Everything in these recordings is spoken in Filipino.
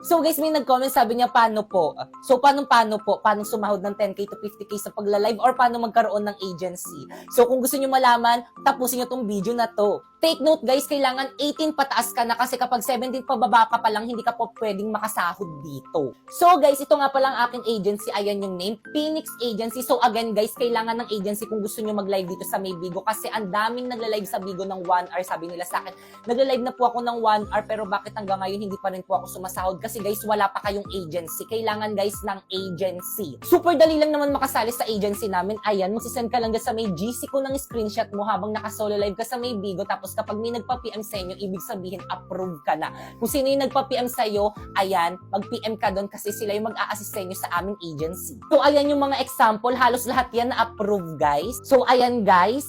So guys, may nag-comment, sabi niya, paano po? So paano po? Paano sumahod ng 10K to 50K sa pagla-live or paano magkaroon ng agency? So kung gusto niyo malaman, tapusin niyo tong video na to. Take note guys, kailangan 18 pataas ka na kasi kapag 17 pababa ka pa lang, hindi ka po pwedeng makasahod dito. So guys, ito nga pala ang aking agency. Ayan yung name, Phoenix Agency. So again guys, kailangan ng agency kung gusto niyo mag-live dito sa may Bigo kasi ang daming nagla-live sa Bigo ng 1 hour. Sabi nila sa akin, nagla-live na po ako ng 1 hour pero bakit hanggang ngayon hindi pa rin po ako sumasahod? Kasi guys, wala pa kayong agency. Kailangan guys ng agency. Super dali lang naman makasali sa agency namin. Ayan, magsisend ka lang sa may GC ko ng screenshot mo habang naka-solo live ka sa may Bigo. Tapos kapag may nagpa-PM sa inyo, ibig sabihin approve ka na. Kung sino yung nagpa-PM sa'yo, ayan, mag-PM ka doon kasi sila yung mag-a-assist sa inyo sa aming agency. So ayan yung mga example, halos lahat yan na approve guys. So ayan guys,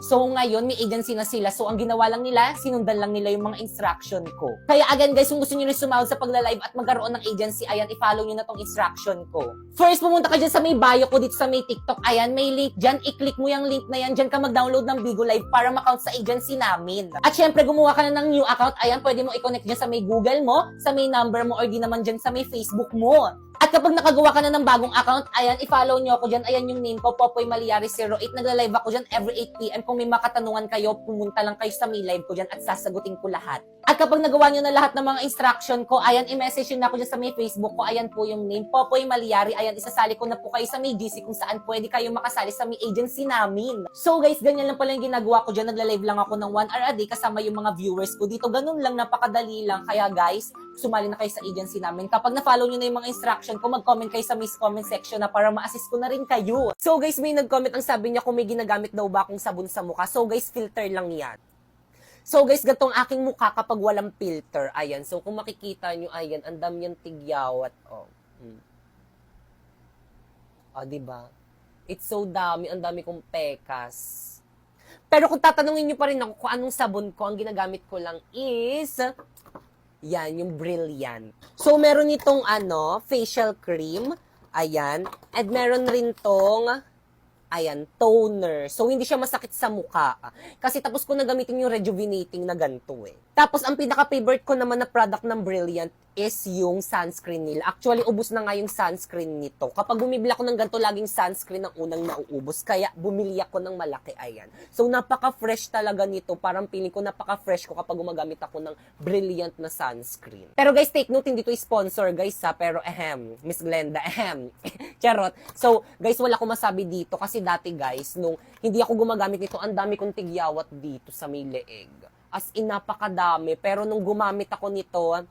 so ngayon, may agency na sila. So ang ginawa lang nila, sinundan lang nila yung mga instruction ko. Kaya again guys, kung gusto nyo rin sumahod sa pagla-live at magkaroon ng agency, ayan, i-follow nyo na tong instruction ko. First, pumunta ka dyan sa may bio ko dito sa may TikTok. Ayan, may link dyan. I-click mo yung link na yan. Dyan ka mag-download ng Bigo Live para ma-count sa agency namin. At syempre, gumawa ka na ng new account. Ayan, pwede mo i-connect dyan sa may Google mo, sa may number mo, or di naman dyan sa may Facebook mo. At kapag nakagawa ka na ng bagong account, ayan, i-follow nyo ako dyan. Ayan yung name ko, Popoy Maliari 08. Nagla-live ako dyan every 8 PM. Kung may makatanungan kayo, pumunta lang kayo sa may live ko dyan at sasagutin ko lahat. At kapag nagawa nyo na lahat ng mga instruction ko, ayan, i-message nyo na ako dyan sa may Facebook ko. Ayan po yung name, Popoy Maliari. Ayan, isasali ko na po kayo sa may GC kung saan pwede kayo makasali sa may agency namin. So guys, ganyan lang pala yung ginagawa ko dyan. Nagla-live lang ako ng 1 hour a day kasama yung mga viewers ko dito. Ganun lang, napakadali lang. Kaya guys, sumali na kayo sa agency namin. Kapag na-follow nyo na yung mga instruction ko, mag-comment kayo sa miss comment section na para ma-assist ko na rin kayo. So guys, may nag-comment ang sabi niya kung may ginagamit daw ba akong sabon sa mukha. So guys, filter lang yan. So guys, gatong aking mukha kapag walang filter. Ayan, so kung makikita nyo, ayan, ang dami yung tigyawat. Oh. Diba? It's so dami, ang dami kong pekas. Pero kung tatanungin nyo pa rin ako kung anong sabon ko, ang ginagamit ko lang is yan, yung Brilliant. So, meron itong facial cream. Ayan. And meron rin tong, ayan, toner. So, hindi siya masakit sa mukha. Kasi tapos ko na gamitin yung rejuvenating na ganito eh. Tapos, ang pinaka-favorite ko naman na product ng Brilliant is yung sunscreen nila. Actually, ubos na nga yung sunscreen nito. Kapag bumibili ako ng ganito, laging sunscreen ang unang nauubos. Kaya, bumili ako ng malaki. Ayan. So, napaka-fresh talaga nito. Parang feeling ko napaka-fresh ko kapag gumagamit ako ng Brilliant na sunscreen. Pero guys, take note, hindi to sponsor guys ha. Pero Miss Glenda, Charot. So, guys, wala ko masabi dito. Kasi dati guys, nung hindi ako gumagamit nito, ang dami kong tigyawat dito sa may leeg. As in, napakadami. Pero nung gumamit ako nito,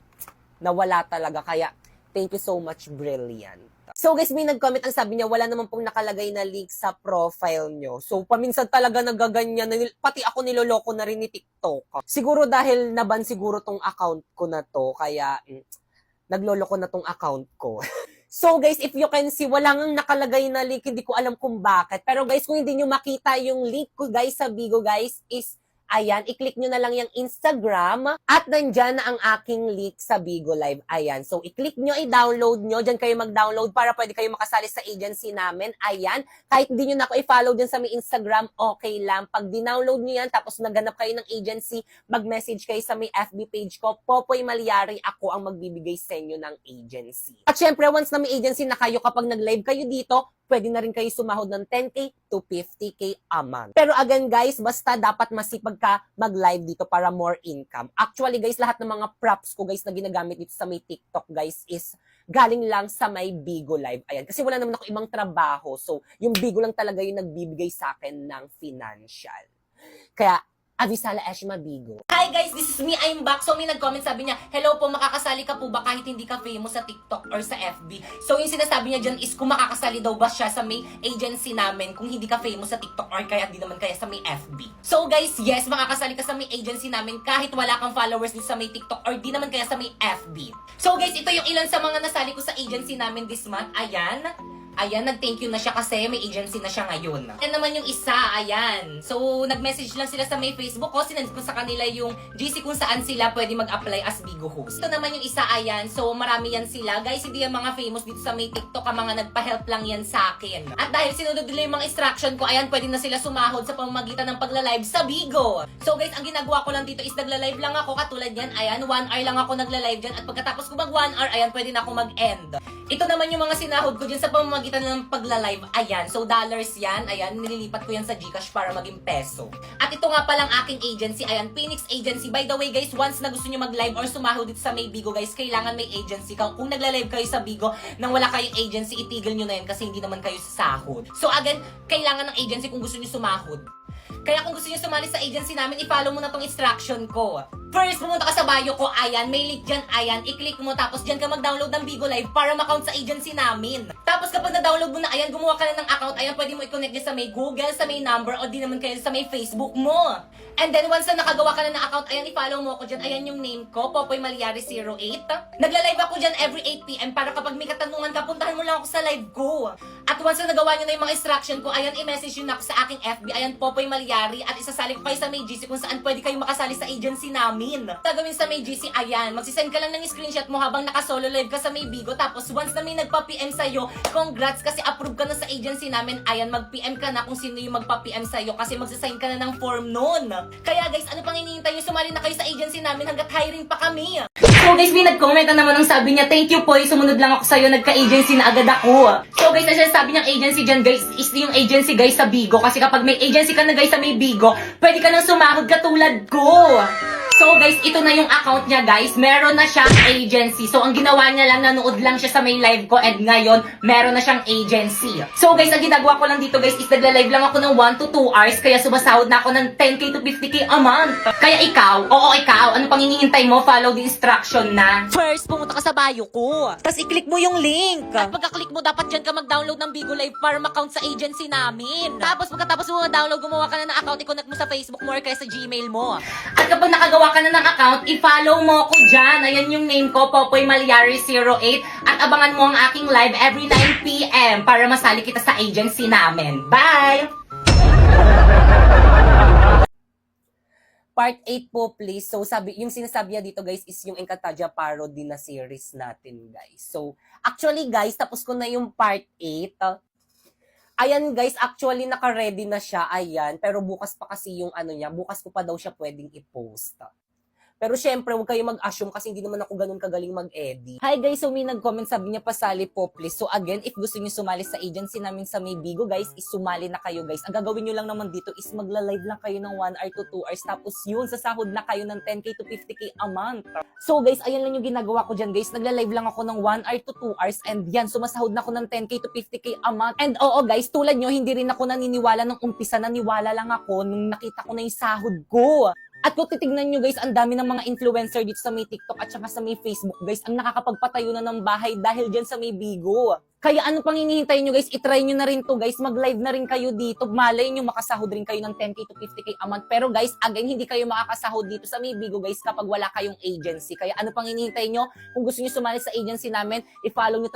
nawala talaga. Kaya, thank you so much, Brilliant. So guys, may nag-comment ang sabi niya, wala naman pong nakalagay na link sa profile nyo. So, paminsan talaga nagaganyan. Pati ako niloloko na rin ni TikTok. Siguro dahil naban siguro tong account ko na to, kaya nagloloko na tong account ko. So guys, if you can see, wala nang nakalagay na link, hindi ko alam kung bakit. Pero guys, kung hindi nyo makita yung link ko guys sa Bigo guys, is ayan, i-click nyo na lang yung Instagram at nandyan na ang aking link sa Bigo Live. Ayan, so i-click nyo, i-download nyo. Dyan kayo mag-download para pwede kayo makasali sa agency namin. Ayan, kahit hindi nyo na ako i-follow dyan sa may Instagram, okay lang. Pag dinownload nyo yan, tapos naganap kayo ng agency, mag-message kayo sa may FB page ko, Popoy Maliari, ako ang magbibigay sa inyo ng agency. At syempre, once na may agency na kayo, kapag nag-live kayo dito, pwede na rin kayo sumahod ng 10K to 50K a month. Pero again guys, basta dapat masipag ka mag-live dito para more income. Actually guys, lahat ng mga props ko guys na ginagamit dito sa may TikTok guys is galing lang sa may Bigo Live. Ayan, kasi wala naman ako ibang trabaho. So, yung Bigo lang talaga yung nagbibigay sa akin ng financial. Kaya, Avisala Eshma Bigo. Hi guys, this is me, I'm back. So may nag-comment, sabi niya, hello po, makakasali ka po ba kahit hindi ka famous sa TikTok or sa FB? So yung sinasabi niya dyan is kung makakasali daw ba siya sa may agency namin kung hindi ka famous sa TikTok or kaya di naman kaya sa may FB. So guys, yes, makakasali ka sa may agency namin kahit wala kang followers din sa may TikTok or di naman kaya sa may FB. So guys, ito yung ilan sa mga nasali ko sa agency namin this month. Ayan. Ayan, nag-thank you na siya kasi may agency na siya ngayon. Ayan naman yung isa, ayan. So, nag-message lang sila sa may Facebook ko. Sinend ko sa kanila yung GC kung saan sila pwede mag-apply as Bigo host. Ito naman yung isa, ayan. So, marami yan sila. Guys, hindi yung mga famous dito sa may TikTok. Ang mga nagpa-help lang yan sa akin. At dahil sinunod nila yung mga instruction ko, ayan, pwede na sila sumahod sa pamamagitan ng pagla-live sa Bigo. So, guys, ang ginagawa ko lang dito is nagla-live lang ako. Katulad yan, ayan, 1 hour lang ako nagla-live dyan. At pagkatapos ko mag 1 hour, ayan, pwede na ako mag-end. Ito naman yung mga sinahod ko dyan sa pamamagitan ng pagla-live. Ayan, so dollars yan. Ayan, nililipat ko yan sa GCash para maging peso. At ito nga palang aking agency. Ayan, Phoenix Agency. By the way, guys, once na gusto nyo mag-live or sumahod dito sa may Bigo, guys, kailangan may agency ka. Kung nagla-live kayo sa Bigo nang wala kayong agency, itigil nyo na yan kasi hindi naman kayo sasahod. So again, kailangan ng agency kung gusto nyo sumahod. Kaya kung gusto nyo sumali sa agency namin, i-follow mo na tong instruction ko. First, pumunta ka sa bio ko, ayan, may link dyan, ayan, i-click mo, tapos dyan ka mag-download ng Bigo Live para ma-count sa agency namin. Tapos kapag na-download mo na, ayan, gumawa ka na ng account, ayan, pwede mo i-connect dyan sa may Google, sa may number, o di naman kayo sa may Facebook mo. And then, once na nakagawa ka na ng account, ayan, i-follow mo ako dyan, ayan yung name ko, Popoy Malyari 08. Nagla-live ako dyan every 8 PM para kapag may katanungan ka, puntahan mo lang ako sa live ko. At once na nagawa nyo na yung mga instruction ko, ayan, i-message yun ako sa aking FB, ayan, Popoy Malyari, at isasali ko kayo sa may GC kung saan pwede kayong makasali sa agency namin. Gagawin sa may GC, ayan, magsisend ka lang ng screenshot mo habang naka-solo live ka sa may Bigo, tapos once na may nagpa-PM sa'yo, congrats kasi approve ka na sa agency namin, ayan, mag-PM ka na kung sino yung magpa-PM sa'yo kasi magsasign ka na ng form nun. Kaya guys, ano pang hinihintay nyo? Sumali na kayo sa agency namin hanggat hiring pa kami. So guys, may nag-comment na naman ang sabi niya, thank you po, sumunod lang ako sa'yo, nagka-agency na agad ako. So guys, na sabi niyang agency dyan guys, is yung agency guys sa Bigo. Kasi kapag may agency ka na guys sa may Bigo, pwede ka nang sumahod katulad ko. So guys, ito na yung account niya guys. Meron na siyang agency. So ang ginawa niya lang, nanood lang siya sa may live ko and ngayon, meron na siyang agency. So guys, ang ginagawa ko lang dito guys is nagla-live lang ako ng 1 to 2 hours kaya sumasahod na ako ng 10k to 50k a month. Kaya ikaw, ano pang hinihintay mo? Follow the instruction na. First, pumunta ka sa bio ko. Tapos i-click mo yung link. At pagka-click mo, dapat dyan ka mag-download ng Bigo Live para ma-count sa agency namin. Tapos pagkatapos mo ma-download, gumawa ka na ng account, i-connect mo sa Facebook mo or kaya sa Gmail mo. At kapag nakagawa ka na ng account, i-follow mo ko dyan. Ayan yung name ko, Popoy Malyari 08. At abangan mo ang aking live every 9 PM para masali kita sa agency namin. Bye! Part 8 po, please. So, yung sinasabi niya dito, guys, is yung Encantadia parody na series natin, guys. So, actually, guys, tapos ko na yung part 8. Ayan, guys, actually, naka-ready na siya. Ayan. Pero bukas pa kasi yung ano niya. Bukas ko pa daw siya pwedeng i-post. Pero syempre, huwag kayo mag-assume kasi hindi naman ako ganun kagaling mag-edit. Hi guys, so may nag-comment, sabi niya pasali po please. So again, if gusto niyo sumali sa agency namin sa may Bigo guys, is sumali na kayo guys. Ang gagawin niyo lang naman dito is magla-live lang kayo ng 1 hour to 2 hours. Tapos yun, sasahod na kayo ng 10k to 50k a month. So guys, ayan lang yung ginagawa ko dyan guys. Nagla-live lang ako ng 1 hour to 2 hours and yan, sumasahod na ako ng 10k to 50k a month. And oo guys, tulad nyo, hindi rin ako naniniwala ng umpisa. Naniwala lang ako nung nakita ko na yung sahod ko. At kung titignan nyo guys, ang dami ng mga influencer dito sa may TikTok at saka sa may Facebook guys, ang nakakapagpatayo na ng bahay dahil dyan sa may Bigo. Kaya ano pang hinihintay nyo guys, itry nyo na rin to guys, mag-live na rin kayo dito, malay nyo makasahod rin kayo ng 10k to 50k a month. Pero guys, again, hindi kayo makakasahod dito sa may Bigo guys kapag wala kayong agency. Kaya ano pang hinihintay nyo, kung gusto nyo sumali sa agency namin, i-follow nyo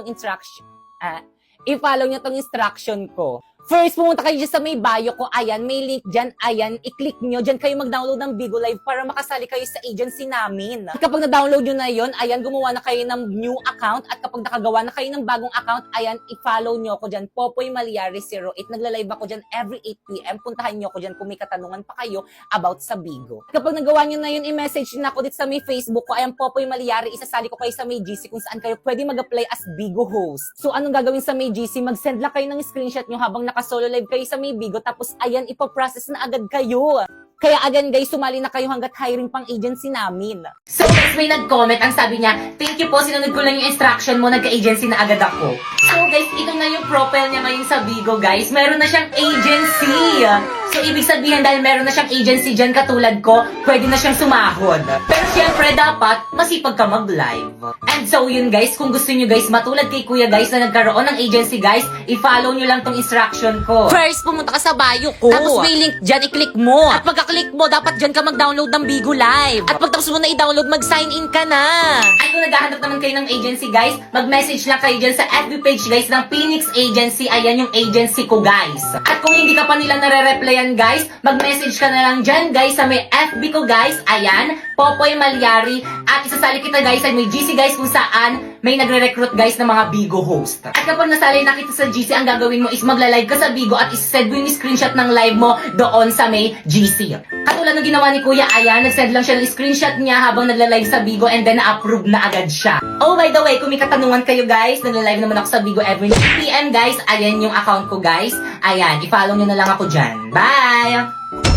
tong instruction ko. First, pumunta kayo dyan sa may bio ko. Ayan, may link dyan. Ayan, i-click nyo. Dyan kayo mag-download ng Bigo Live para makasali kayo sa agency namin. At kapag na-download nyo na yon, ayan, gumawa na kayo ng new account. At kapag nakagawa na kayo ng bagong account, ayan, i-follow nyo ako dyan. Popoy Malyari 08. Nagla-live ako dyan every 8 PM. Puntahan nyo ako dyan kung may katanungan pa kayo about sa Bigo. Kapag nagawa nyo na yun, i-message na ako dito sa may Facebook ko. Ayan, Popoy Malyari. Isasali ko kayo sa may GC kung saan kayo pwede mag-apply as Bigo host. So, anong gagawin sa may GC? Mag-send lang kayo ng screenshot nyo habang solo live kayo sa may Bigo, tapos ayan, ipaprocess na agad kayo. Kaya again guys, sumali na kayo hanggat hiring pang agency namin. So guys, may nag-comment, ang sabi niya, thank you po, sinunod ko lang yung instruction mo, nagka-agency na agad ako. So guys, ito na yung profile niya ngayon sa Bigo guys, meron na siyang agency. So ibig sabihin dahil meron na siyang agency dyan katulad ko, pwede na siyang sumahod. Pero syempre dapat, masipag ka mag-live. And so yun guys, kung gusto nyo guys, matulad kay kuya guys na nagkaroon ng agency guys, i-follow nyo lang tong instruction ko. First, pumunta ka sa bio ko. Tapos may link dyan, i-click mo. At pagka kaklik mo, dapat dyan ka mag-download ng Bigo Live. At pagtapos mo na i-download, mag-sign in ka na. Ay, kung naghahanap naman kayo ng agency, guys, mag-message lang kayo dyan sa FB page, guys, ng Phoenix Agency. Ayan yung agency ko, guys. At kung hindi ka pa nila nare-replyan, guys, mag-message ka na lang dyan, guys, sa may FB ko, guys. Ayan, Popoy Malyari. At isasali kita, guys, sa may GC, guys, kung saan may nagre-recruit, guys, ng mga Bigo host. At kapag nasali na kita sa GC, ang gagawin mo is magla-live ka sa Bigo at isend mo yung screenshot ng live mo doon sa may GC. Katulad ng ginawa ni Kuya, ayan, nag-send lang siya ng screenshot niya habang nagla-live sa Bigo and then na-approve na agad siya. Oh, by the way, kung may katanungan kayo, guys, nagla-live naman ako sa Bigo every 9 PM, guys. Ayan yung account ko, guys. Ayan, i-follow nyo na lang ako dyan. Bye!